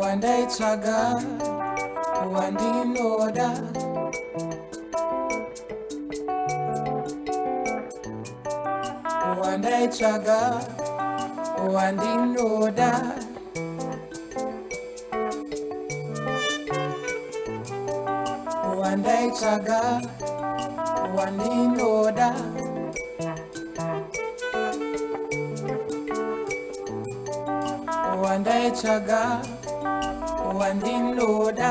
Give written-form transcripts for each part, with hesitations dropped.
wandaitsvaga wandinoda wandaitsvaga wandinoda wandaitsvaga wandinoda wandaitsvaga wandinoda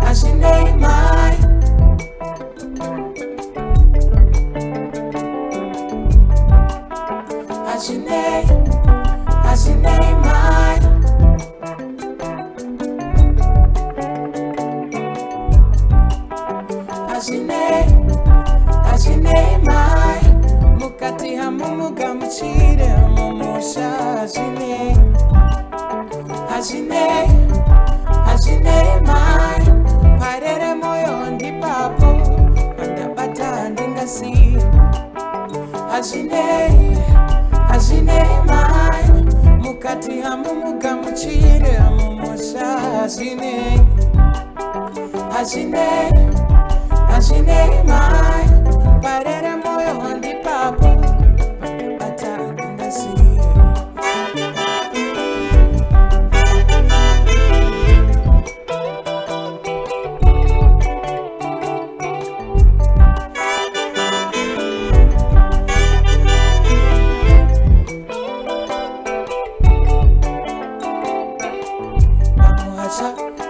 Hashinei mai Hashinei mai Hashinei mai mukati hamumuga muchire mumusha Hashinei mai parere moyo ndipapo pandabata ndingasiya Hashinei mai mukati hamumuga muchire mumusha Hashinei mai parere moyo ndipapo pandabata ndingasiya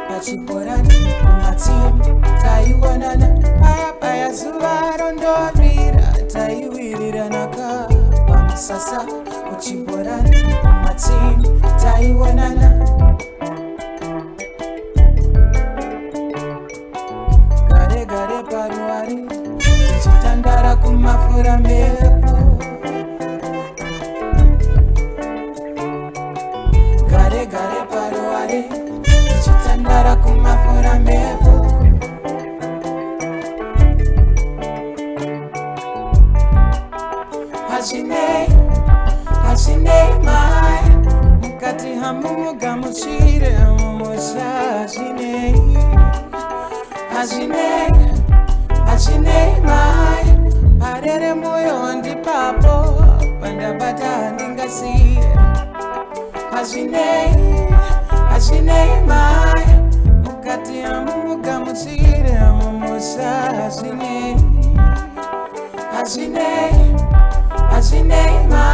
Pachiporani kumatsimu taiwanana paya zuva rondorira taiwiriranaka pamusasa kuchiporani kumatsimu taiwanana gare paruwari tichitandara kumafura mhepo gare paruwari tichitandara kumafura mhepo Hashinei mai mukati hamumuga muchire mumusha Hashinei mai parere moyo ndipapo pandabata ndingasiye Hashinei mai mukati hamumuga muchire mumusha Hashinei mai